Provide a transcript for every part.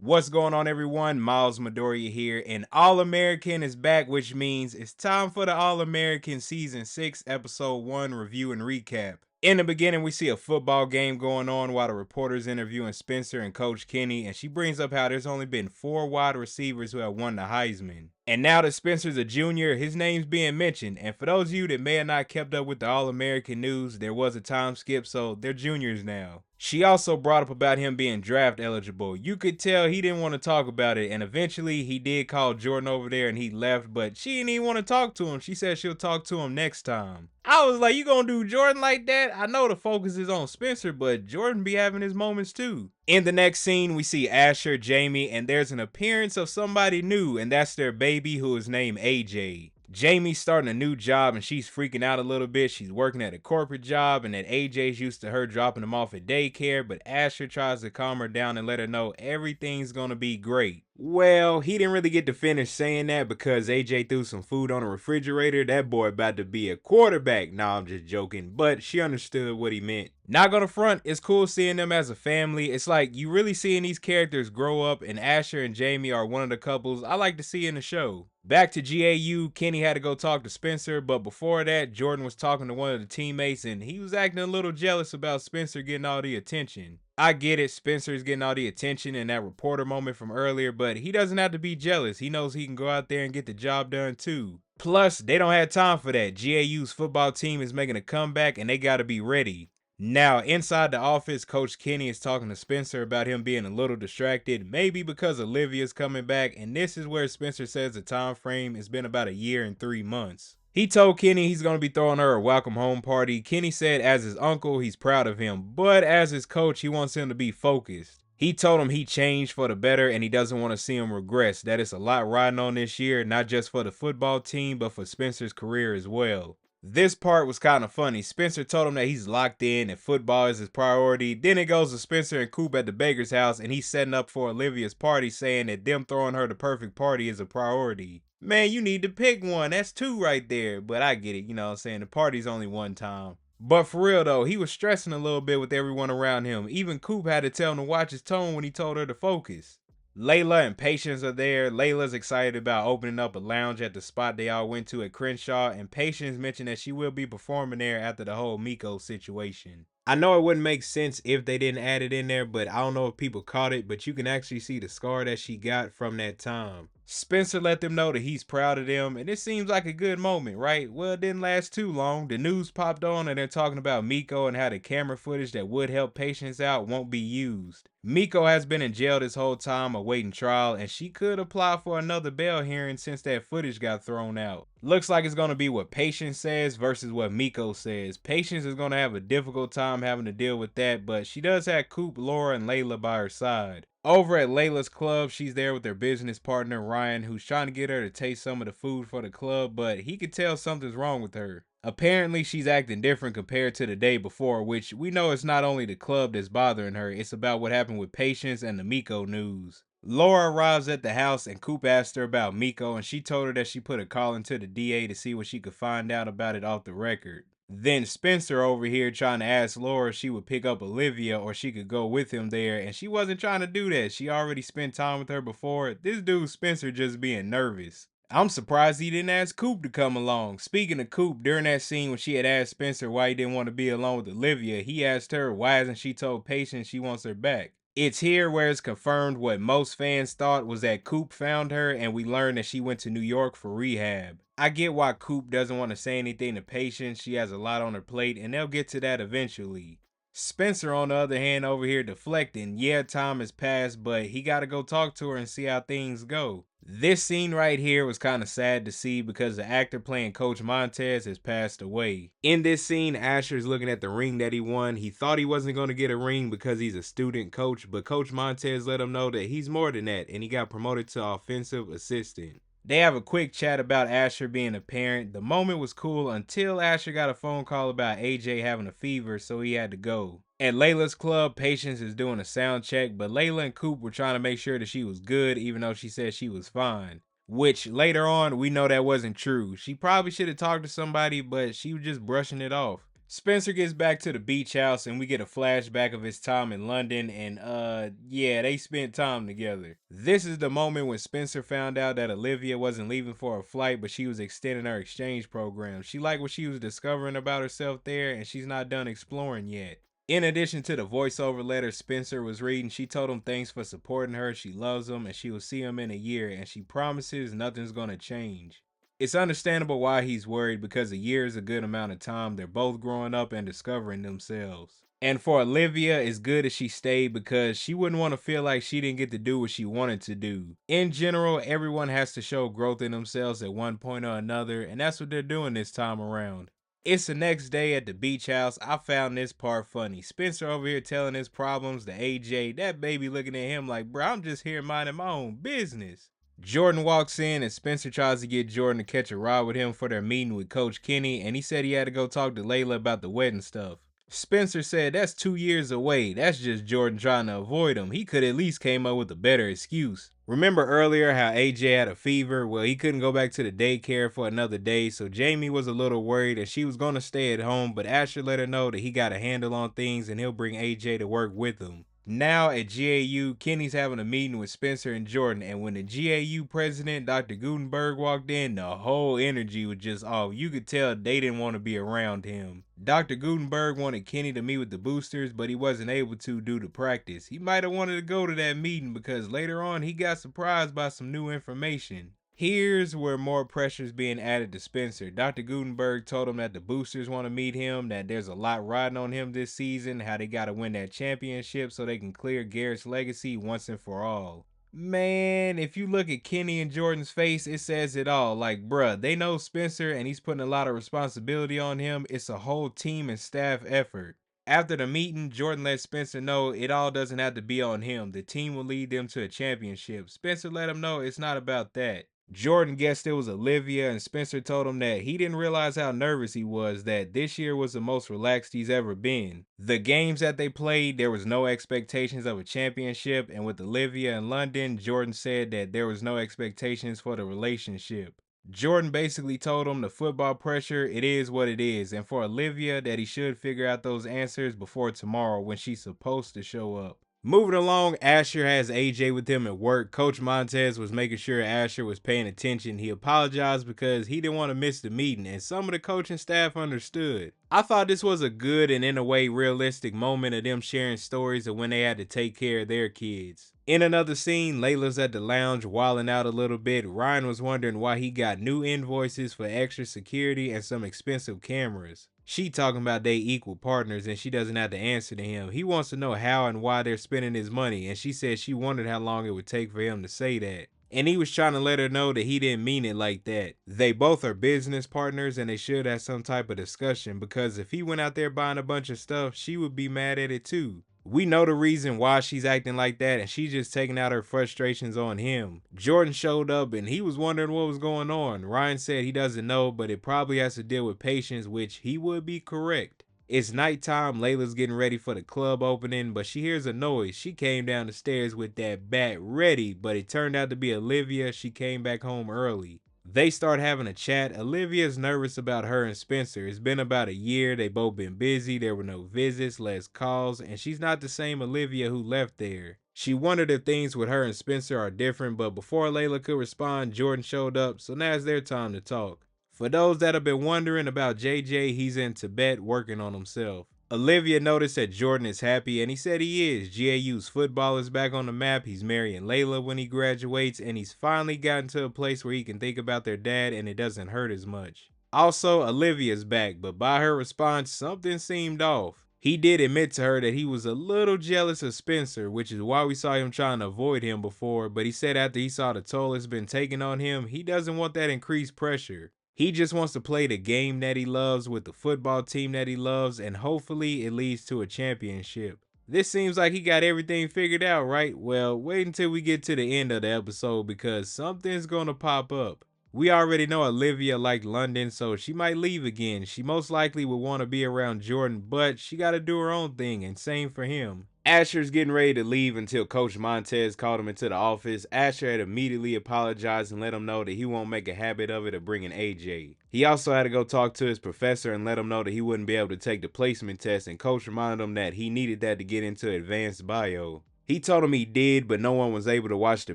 What's going on, everyone? Miles Midoriya here, and All American is back, which means it's time for the All American Season 6, Episode 1 review and recap. In the beginning, we see a football game going on while the reporter's interviewing Spencer and Coach Kenny, and she brings up how there's only been 4 wide receivers who have won the Heisman. And now that Spencer's a junior, his name's being mentioned, and for those of you that may have not kept up with the All-American news, there was a time skip, so they're juniors now. She also brought up about him being draft eligible. You could tell he didn't want to talk about it, and eventually he did call Jordan over there and he left, but she didn't even want to talk to him. She said she'll talk to him next time. I was like, you gonna do Jordan like that? I know the focus is on Spencer, but Jordan be having his moments too. In the next scene, we see Asher, Jamie, and there's an appearance of somebody new, and that's their baby who is named AJ. Jamie's starting a new job and she's freaking out a little bit. She's working at a corporate job and that AJ's used to her dropping him off at daycare, but Asher tries to calm her down and let her know everything's gonna be great. Well, he didn't really get to finish saying that because AJ threw some food on the refrigerator. That boy about to be a quarterback. Nah, I'm just joking, but she understood what he meant. Not gonna front, it's cool seeing them as a family. It's like you really seeing these characters grow up, and Asher and Jamie are one of the couples I like to see in the show. Back to GAU, Kenny had to go talk to Spencer, but before that, Jordan was talking to one of the teammates and he was acting a little jealous about Spencer getting all the attention. I get it, Spencer's getting all the attention in that reporter moment from earlier, but he doesn't have to be jealous. He knows he can go out there and get the job done too. Plus, they don't have time for that. GAU's football team is making a comeback and they gotta be ready. Now, inside the office, Coach Kenny is talking to Spencer about him being a little distracted, maybe because Olivia's coming back, and this is where Spencer says the time frame has been about a year and 3 months. He told Kenny he's going to be throwing her a welcome home party. Kenny said as his uncle, he's proud of him, but as his coach, he wants him to be focused. He told him he changed for the better and he doesn't want to see him regress. That it's a lot riding on this year, not just for the football team, but for Spencer's career as well. This part was kind of funny. Spencer told him that he's locked in and football is his priority. Then it goes to Spencer and Coop at the baker's house and he's setting up for Olivia's party, saying that them throwing her the perfect party is a priority. Man, you need to pick one. That's 2 right there. But I get it, you know what I'm saying? The party's only one time. But for real though, he was stressing a little bit with everyone around him. Even Coop had to tell him to watch his tone when he told her to focus. Layla and Patience are there. Layla's excited about opening up a lounge at the spot they all went to at Crenshaw, and Patience mentioned that she will be performing there after the whole Miko situation. I know it wouldn't make sense if they didn't add it in there, but I don't know if people caught it, but you can actually see the scar that she got from that time. Spencer let them know that he's proud of them, and it seems like a good moment, right? Well, it didn't last too long. The news popped on and they're talking about Miko and how the camera footage that would help Patience out won't be used. Miko has been in jail this whole time awaiting trial, and she could apply for another bail hearing since that footage got thrown out. Looks like it's going to be what Patience says versus what Miko says. Patience is going to have a difficult time having to deal with that, but she does have Coop, Laura, and Layla by her side. Over at Layla's club, she's there with her business partner Ryan, who's trying to get her to taste some of the food for the club, but he could tell something's wrong with her. Apparently, she's acting different compared to the day before, which we know it's not only the club that's bothering her, it's about what happened with Patience and the Miko news. Laura arrives at the house and Coop asked her about Miko, and she told her that she put a call into the DA to see what she could find out about it off the record. Then Spencer over here trying to ask Laura if she would pick up Olivia or she could go with him there, and she wasn't trying to do that. She already spent time with her before. This dude Spencer just being nervous. I'm surprised he didn't ask Coop to come along. Speaking of Coop, during that scene when she had asked Spencer why he didn't want to be alone with Olivia, he asked her why hasn't she told Patience she wants her back. It's here where it's confirmed what most fans thought was that Coop found her and we learned that she went to New York for rehab. I get why Coop doesn't want to say anything to Patience. She has a lot on her plate and they'll get to that eventually. Spencer on the other hand over here deflecting. Yeah, time has passed, but he gotta go talk to her and see how things go. This scene right here was kind of sad to see because the actor playing Coach Montez has passed away. In this scene, Asher's looking at the ring that he won. He thought he wasn't going to get a ring because he's a student coach, but Coach Montez let him know that he's more than that and he got promoted to offensive assistant. They have a quick chat about Asher being a parent. The moment was cool until Asher got a phone call about AJ having a fever, so he had to go. At Layla's club, Patience is doing a sound check, but Layla and Coop were trying to make sure that she was good, even though she said she was fine. Which, later on, we know that wasn't true. She probably should have talked to somebody, but she was just brushing it off. Spencer gets back to the beach house and we get a flashback of his time in London and yeah, they spent time together. This is the moment when Spencer found out that Olivia wasn't leaving for a flight, but she was extending her exchange program. She liked what she was discovering about herself there and she's not done exploring yet. In addition to the voiceover letter Spencer was reading, she told him thanks for supporting her, she loves him, and she will see him in a year, and she promises nothing's gonna change. It's understandable why he's worried because a year is a good amount of time. They're both growing up and discovering themselves. And for Olivia, it's good that she stayed because she wouldn't want to feel like she didn't get to do what she wanted to do. In general, everyone has to show growth in themselves at one point or another, and that's what they're doing this time around. It's the next day at the beach house. I found this part funny. Spencer over here telling his problems to AJ. That baby looking at him like, bro, I'm just here minding my own business. Jordan walks in and Spencer tries to get Jordan to catch a ride with him for their meeting with Coach Kenny, and he said he had to go talk to Layla about the wedding stuff. Spencer said that's 2 years away. That's just Jordan trying to avoid him. He could at least came up with a better excuse. Remember earlier how AJ had a fever? Well, he couldn't go back to the daycare for another day, so Jamie was a little worried and she was going to stay at home, but Asher let her know that he got a handle on things and he'll bring AJ to work with him. Now at GAU, Kenny's having a meeting with Spencer and Jordan, and when the GAU president, Dr. Gutenberg, walked in, the whole energy was just off. You could tell they didn't want to be around him. Dr. Gutenberg wanted Kenny to meet with the boosters, but he wasn't able to due to practice. He might have wanted to go to that meeting because later on he got surprised by some new information. Here's where more pressure is being added to Spencer. Dr. Gutenberg told him that the boosters want to meet him, that there's a lot riding on him this season, how they got to win that championship so they can clear Garrett's legacy once and for all. Man, if you look at Kenny and Jordan's face, it says it all. Like, bruh, they know Spencer and he's putting a lot of responsibility on him. It's a whole team and staff effort. After the meeting, Jordan let Spencer know it all doesn't have to be on him. The team will lead them to a championship. Spencer let him know it's not about that. Jordan guessed it was Olivia, and Spencer told him that he didn't realize how nervous he was, that this year was the most relaxed he's ever been. The games that they played, there was no expectations of a championship, and with Olivia in London, Jordan said that there was no expectations for the relationship. Jordan basically told him the football pressure, it is what it is, and for Olivia that he should figure out those answers before tomorrow when she's supposed to show up. Moving along, Asher has AJ with him at work. Coach Montez was making sure Asher was paying attention. He apologized because he didn't want to miss the meeting, and some of the coaching staff understood. I thought this was a good and in a way realistic moment of them sharing stories of when they had to take care of their kids. In another scene, Layla's at the lounge wilding out a little bit. Ryan was wondering why he got new invoices for extra security and some expensive cameras. She talking about they equal partners and she doesn't have to answer to him. He wants to know how and why they're spending his money, and she said she wondered how long it would take for him to say that. And he was trying to let her know that he didn't mean it like that. They both are business partners and they should have some type of discussion, because if he went out there buying a bunch of stuff, she would be mad at it too. We know the reason why she's acting like that, and she's just taking out her frustrations on him. Jordan showed up and he was wondering what was going on. Ryan said he doesn't know, but it probably has to deal with patience, which he would be correct. It's nighttime, Layla's getting ready for the club opening, but she hears a noise. She came down the stairs with that bat ready, but it turned out to be Olivia. She came back home early. They start having a chat. Olivia's nervous about her and Spencer. It's been about a year. They both been busy. There were no visits, less calls, and she's not the same Olivia who left there. She wondered if things with her and Spencer are different, but before Layla could respond, Jordan showed up, so now it's their time to talk. For those that have been wondering about JJ, he's in Tibet working on himself. Olivia noticed that Jordan is happy, and he said he is. GAU's football is back on the map. He's marrying Layla when he graduates, and he's finally gotten to a place where he can think about their dad and it doesn't hurt as much. Also, Olivia's back, but by her response, something seemed off. He did admit to her that he was a little jealous of Spencer, which is why we saw him trying to avoid him before, but he said after he saw the toll it's been taken on him, he doesn't want that increased pressure. He just wants to play the game that he loves with the football team that he loves, and hopefully it leads to a championship. This seems like he got everything figured out, right? Well, wait until we get to the end of the episode because something's gonna pop up. We already know Olivia liked London, so she might leave again. She most likely would want to be around Jordan, but she gotta do her own thing, and same for him. Asher's getting ready to leave until Coach Montez called him into the office. Asher had immediately apologized and let him know that he won't make a habit of it of bringing AJ. He also had to go talk to his professor and let him know that he wouldn't be able to take the placement test, and Coach reminded him that he needed that to get into advanced bio. He told him he did, but no one was able to watch the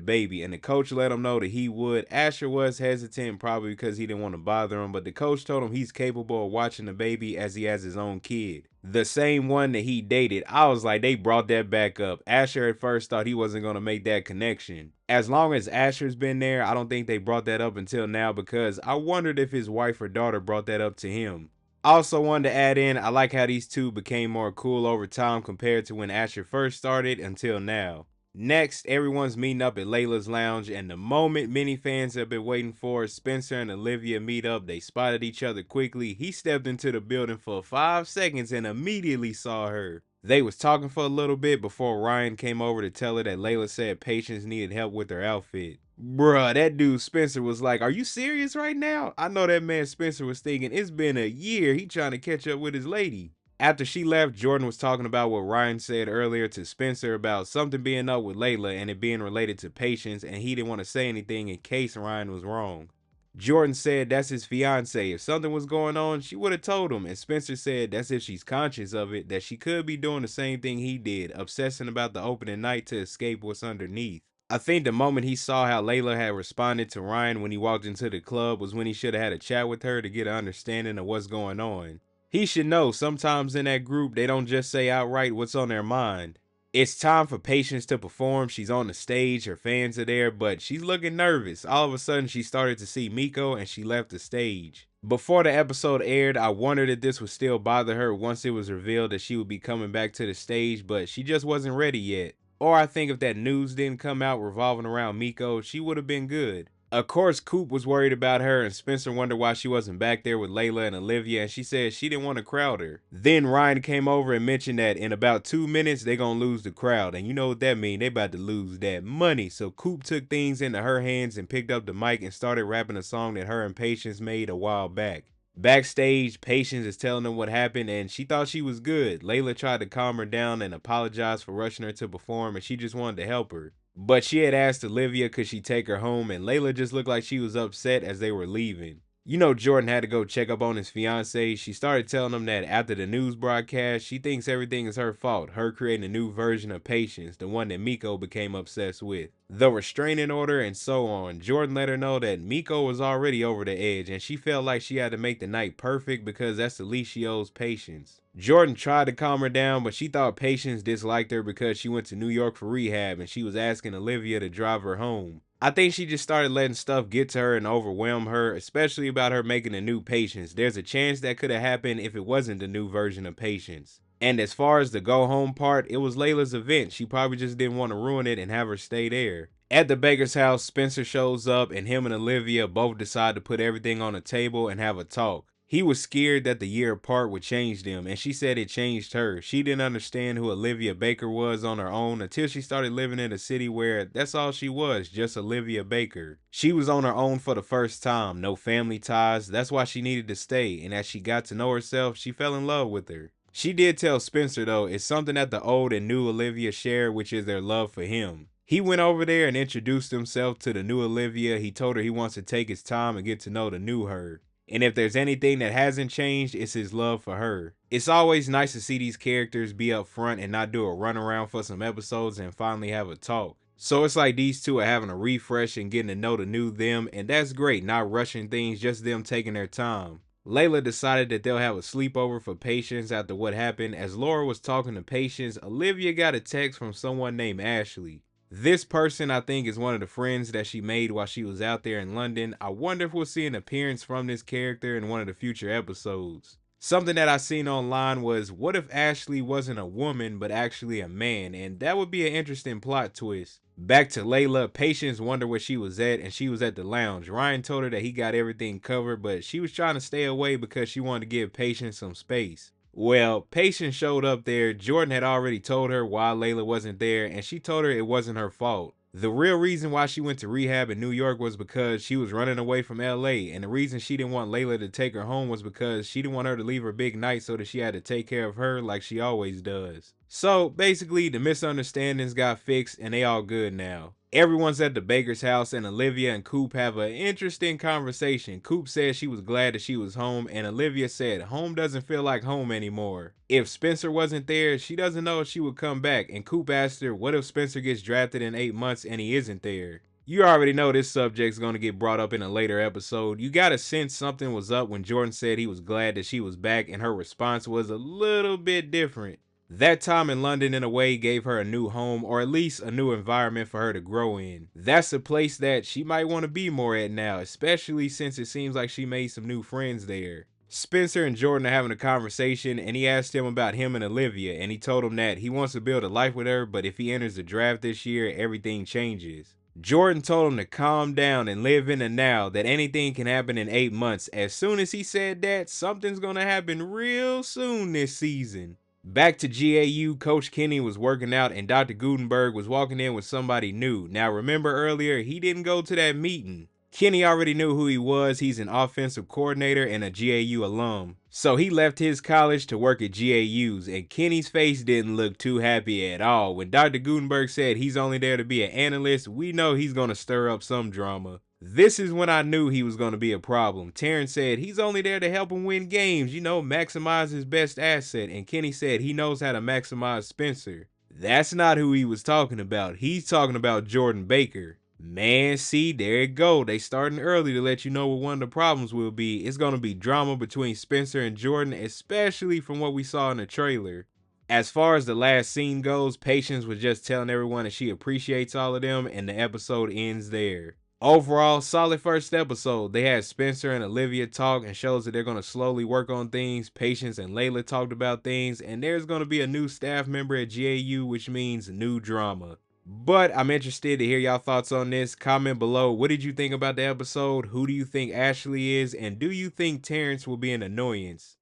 baby, and the coach let him know that he would. Asher was hesitant, probably because he didn't want to bother him, but the coach told him he's capable of watching the baby as he has his own kid. The same one that he dated. I was like, they brought that back up. Asher at first thought he wasn't going to make that connection. As long as Asher's been there, I don't think they brought that up until now, because I wondered if his wife or daughter brought that up to him. Also wanted to add in, I like how these two became more cool over time compared to when Asher first started until now. Next, everyone's meeting up at Layla's lounge, and the moment many fans have been waiting for, Spencer and Olivia meet up. They spotted each other quickly. He stepped into the building for 5 seconds and immediately saw her. They was talking for a little bit before Ryan came over to tell her that Layla said Patience needed help with her outfit. Bruh, that dude Spencer was like, are you serious right now? I know that man Spencer was thinking, it's been a year, he trying to catch up with his lady. After she left, Jordan was talking about what Ryan said earlier to Spencer about something being up with Layla and it being related to Patience, and he didn't want to say anything in case Ryan was wrong. Jordan said that's his fiance. If something was going on, she would have told him, and Spencer said that's if she's conscious of it, that she could be doing the same thing he did, obsessing about the opening night to escape what's underneath. I think the moment he saw how Layla had responded to Ryan when he walked into the club was when he should have had a chat with her to get an understanding of what's going on. He should know sometimes in that group they don't just say outright what's on their mind. It's time for Patience to perform. She's on the stage, her fans are there, but she's looking nervous. All of a sudden she started to see Miko and she left the stage. Before the episode aired, I wondered if this would still bother her once it was revealed that she would be coming back to the stage, but she just wasn't ready yet. Or I think if that news didn't come out revolving around Miko, she would have been good. Of course, Coop was worried about her, and Spencer wondered why she wasn't back there with Layla and Olivia, and she said she didn't want to crowd her. Then Ryan came over and mentioned that in about 2 minutes, they gonna lose the crowd, and you know what that mean, they about to lose that money. So Coop took things into her hands and picked up the mic and started rapping a song that her and Patience made a while back. Backstage, Patience is telling them what happened, and she thought she was good. Layla tried to calm her down and apologize for rushing her to perform, and she just wanted to help her. But she had asked Olivia could she take her home, and Layla just looked like she was upset as they were leaving. You know Jordan had to go check up on his fiance. She started telling him that after the news broadcast, she thinks everything is her fault, her creating a new version of Patience, the one that Miko became obsessed with. The restraining order and so on. Jordan let her know that Miko was already over the edge, and she felt like she had to make the night perfect because that's the least she owes Patience. Jordan tried to calm her down, but she thought Patience disliked her because she went to New York for rehab and she was asking Olivia to drive her home. I think she just started letting stuff get to her and overwhelm her, especially about her making a new Patience. There's a chance that could have happened if it wasn't the new version of Patience. And as far as the go home part, it was Layla's event. She probably just didn't want to ruin it and have her stay there. At the Baker's house, Spencer shows up and him and Olivia both decide to put everything on the table and have a talk. He was scared that the year apart would change them, and she said it changed her. She didn't understand who Olivia Baker was on her own until she started living in a city where that's all she was, just Olivia Baker. She was on her own for the first time, no family ties, that's why she needed to stay, and as she got to know herself, she fell in love with her. She did tell Spencer though, it's something that the old and new Olivia share, which is their love for him. He went over there and introduced himself to the new Olivia. He told her he wants to take his time and get to know the new her. And if there's anything that hasn't changed, it's his love for her. It's always nice to see these characters be up front and not do a runaround for some episodes and finally have a talk. So it's like these two are having a refresh and getting to know the new them, and that's great, not rushing things, just them taking their time. Layla decided that they'll have a sleepover for Patience after what happened. As Laura was talking to Patience, Olivia got a text from someone named Ashley. This person, I think, is one of the friends that she made while she was out there in London. I wonder if we'll see an appearance from this character in one of the future episodes. Something that I seen online was, what if Ashley wasn't a woman, but actually a man? And that would be an interesting plot twist. Back to Layla, Patience wondered where she was at, and she was at the lounge. Ryan told her that he got everything covered, but she was trying to stay away because she wanted to give Patience some space. Well, Patience showed up there. Jordan had already told her why Layla wasn't there, and she told her it wasn't her fault. The real reason why she went to rehab in New York was because she was running away from LA, and the reason she didn't want Layla to take her home was because she didn't want her to leave her big night so that she had to take care of her like she always does. So basically, the misunderstandings got fixed and they all good now. Everyone's at the baker's house and Olivia and Coop have an interesting conversation. Coop said she was glad that she was home and Olivia said home doesn't feel like home anymore. If Spencer wasn't there, she doesn't know if she would come back, and Coop asked her what if Spencer gets drafted in 8 months and he isn't there. You already know this subject's going to get brought up in a later episode. You gotta sense something was up when Jordan said he was glad that she was back and her response was a little bit different. That time in London in a way gave her a new home, or at least a new environment for her to grow in. That's a place that she might want to be more at now, especially since it seems like she made some new friends there. Spencer and Jordan are having a conversation and he asked him about him and Olivia, and he told him that he wants to build a life with her, but if he enters the draft this year, everything changes. Jordan told him to calm down and live in the now, that anything can happen in 8 months. As soon as he said that, something's gonna happen real soon this season. Back to GAU, Coach Kenny was working out and Dr. Gutenberg was walking in with somebody new. Now remember earlier, he didn't go to that meeting. Kenny already knew who he was. He's an offensive coordinator and a GAU alum. So he left his college to work at GAU's, and Kenny's face didn't look too happy at all. When Dr. Gutenberg said he's only there to be an analyst, we know he's going to stir up some drama. This is when I knew he was going to be a problem. Terrence said he's only there to help him win games, maximize his best asset. And Kenny said he knows how to maximize Spencer. That's not who he was talking about. He's talking about Jordan Baker. Man, see, there it go. They starting early to let you know what one of the problems will be. It's going to be drama between Spencer and Jordan, especially from what we saw in the trailer. As far as the last scene goes, Patience was just telling everyone that she appreciates all of them, and the episode ends there. Overall, solid first episode. They had Spencer and Olivia talk and shows that they're going to slowly work on things. Patience and Layla talked about things, and there's going to be a new staff member at GAU, which means new drama. But I'm interested to hear y'all thoughts on this. Comment below. What did you think about the episode? Who do you think Ashley is? And do you think Terrence will be an annoyance?